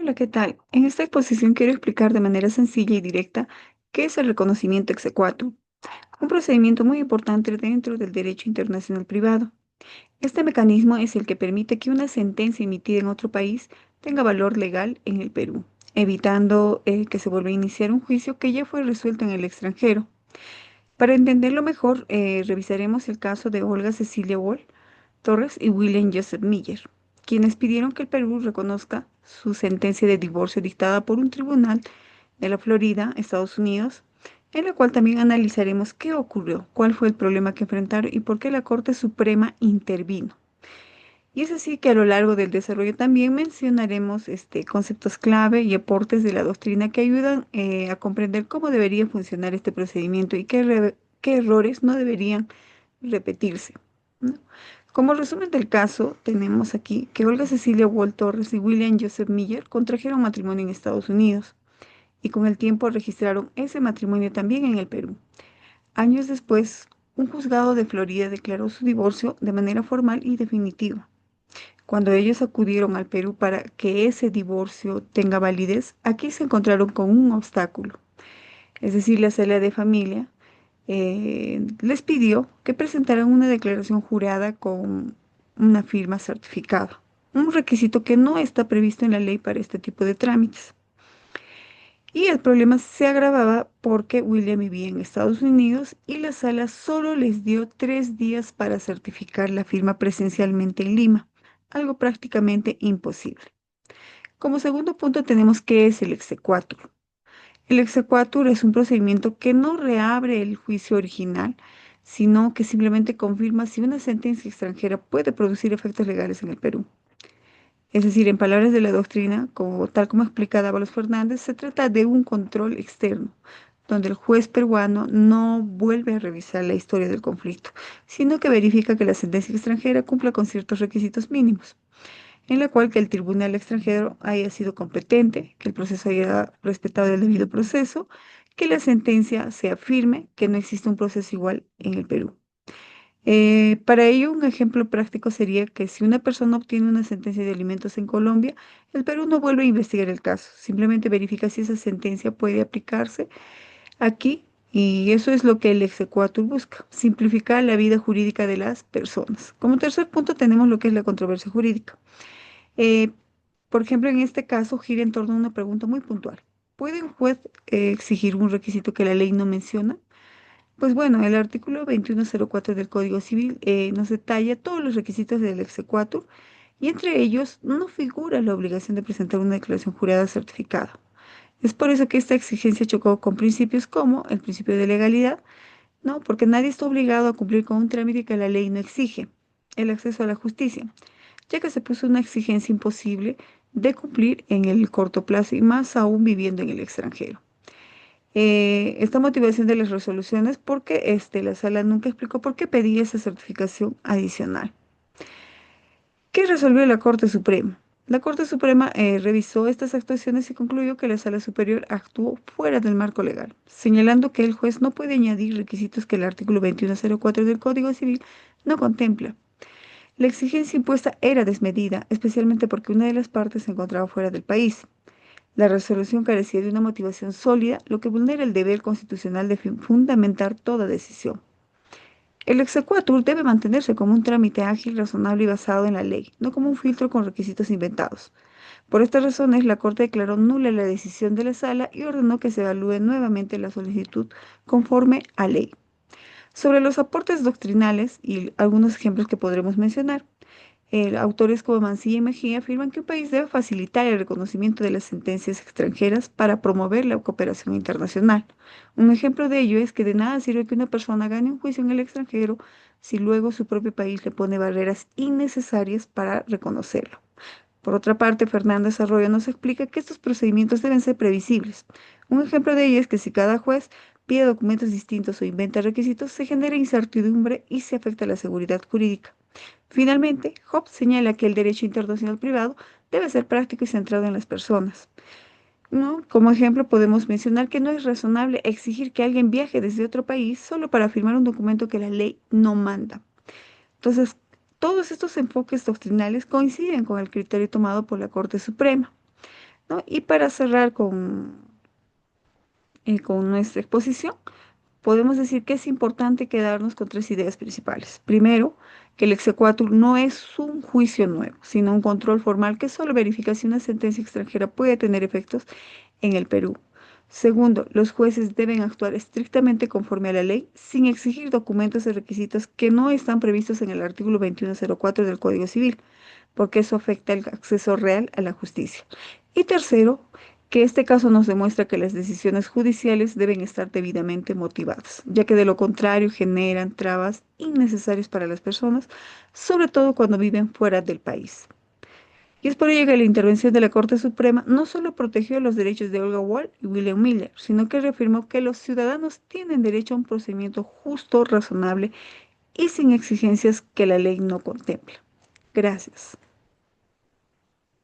Hola, ¿qué tal? En esta exposición quiero explicar de manera sencilla y directa qué es el reconocimiento exequatur, un procedimiento muy importante dentro del derecho internacional privado. Este mecanismo es el que permite que una sentencia emitida en otro país tenga valor legal en el Perú, evitando que se vuelva a iniciar un juicio que ya fue resuelto en el extranjero. Para entenderlo mejor, revisaremos el caso de Olga Cecilia Wall Torres y William Joseph Miller, quienes pidieron que el Perú reconozca su sentencia de divorcio dictada por un tribunal de la Florida, Estados Unidos, en la cual también analizaremos qué ocurrió, cuál fue el problema que enfrentaron y por qué la Corte Suprema intervino. Y es así que a lo largo del desarrollo también mencionaremos conceptos clave y aportes de la doctrina que ayudan a comprender cómo debería funcionar este procedimiento y qué errores no deberían repetirse, ¿no? Como resumen del caso, tenemos aquí que Olga Cecilia Wall Torres y William Joseph Miller contrajeron matrimonio en Estados Unidos y con el tiempo registraron ese matrimonio también en el Perú. Años después, un juzgado de Florida declaró su divorcio de manera formal y definitiva. Cuando ellos acudieron al Perú para que ese divorcio tenga validez, aquí se encontraron con un obstáculo. Es decir, la sala de familia les pidió que presentaran una declaración jurada con una firma certificada, un requisito que no está previsto en la ley para este tipo de trámites. Y el problema se agravaba porque William vivía en Estados Unidos y la sala solo les dio 3 días para certificar la firma presencialmente en Lima, algo prácticamente imposible. Como segundo punto tenemos qué es el exequatur. El exequatur es un procedimiento que no reabre el juicio original, sino que simplemente confirma si una sentencia extranjera puede producir efectos legales en el Perú. Es decir, en palabras de la doctrina, tal como explica Dávalos Fernández, se trata de un control externo, donde el juez peruano no vuelve a revisar la historia del conflicto, sino que verifica que la sentencia extranjera cumpla con ciertos requisitos mínimos, en la cual que el tribunal extranjero haya sido competente, que el proceso haya respetado el debido proceso, que la sentencia sea firme, que no existe un proceso igual en el Perú. Para ello, un ejemplo práctico sería que si una persona obtiene una sentencia de alimentos en Colombia, el Perú no vuelve a investigar el caso, simplemente verifica si esa sentencia puede aplicarse aquí y eso es lo que el exequatur busca, simplificar la vida jurídica de las personas. Como tercer punto tenemos lo que es la controversia jurídica. Eh, por ejemplo, en este caso gira en torno a una pregunta muy puntual. ¿Puede un juez exigir un requisito que la ley no menciona? Pues bueno, el artículo 2104 del Código Civil nos detalla todos los requisitos del exequatur y entre ellos no figura la obligación de presentar una declaración jurada certificada. Es por eso que esta exigencia chocó con principios como el principio de legalidad, ¿no? Porque nadie está obligado a cumplir con un trámite que la ley no exige, el acceso a la justicia, ya que se puso una exigencia imposible de cumplir en el corto plazo y más aún viviendo en el extranjero. Esta motivación de las resoluciones porque la sala nunca explicó por qué pedía esa certificación adicional. ¿Qué resolvió la Corte Suprema? La Corte Suprema revisó estas actuaciones y concluyó que la Sala Superior actuó fuera del marco legal, señalando que el juez no puede añadir requisitos que el artículo 2104 del Código Civil no contempla. La exigencia impuesta era desmedida, especialmente porque una de las partes se encontraba fuera del país. La resolución carecía de una motivación sólida, lo que vulnera el deber constitucional de fundamentar toda decisión. El exequatur debe mantenerse como un trámite ágil, razonable y basado en la ley, no como un filtro con requisitos inventados. Por estas razones, la Corte declaró nula la decisión de la Sala y ordenó que se evalúe nuevamente la solicitud conforme a ley. Sobre los aportes doctrinales y algunos ejemplos que podremos mencionar, autores como Mancilla y Mejía afirman que un país debe facilitar el reconocimiento de las sentencias extranjeras para promover la cooperación internacional. Un ejemplo de ello es que de nada sirve que una persona gane un juicio en el extranjero si luego su propio país le pone barreras innecesarias para reconocerlo. Por otra parte, Fernández Arroyo nos explica que estos procedimientos deben ser previsibles. Un ejemplo de ello es que si cada juez pide documentos distintos o inventa requisitos, se genera incertidumbre y se afecta la seguridad jurídica. Finalmente, Hobbes señala que el derecho internacional privado debe ser práctico y centrado en las personas, ¿no? Como ejemplo, podemos mencionar que no es razonable exigir que alguien viaje desde otro país solo para firmar un documento que la ley no manda. Entonces, todos estos enfoques doctrinales coinciden con el criterio tomado por la Corte Suprema. ¿no? Y para cerrar con nuestra exposición, podemos decir que es importante quedarnos con tres ideas principales. Primero, que el exequatur no es un juicio nuevo, sino un control formal que solo verifica si una sentencia extranjera puede tener efectos en el Perú. Segundo, los jueces deben actuar estrictamente conforme a la ley, sin exigir documentos y requisitos que no están previstos en el artículo 2104 del Código Civil, porque eso afecta el acceso real a la justicia. Y tercero, que este caso nos demuestra que las decisiones judiciales deben estar debidamente motivadas, ya que de lo contrario generan trabas innecesarias para las personas, sobre todo cuando viven fuera del país. Y es por ello que la intervención de la Corte Suprema no solo protegió los derechos de Olga Wall y William Miller, sino que reafirmó que los ciudadanos tienen derecho a un procedimiento justo, razonable y sin exigencias que la ley no contempla. Gracias.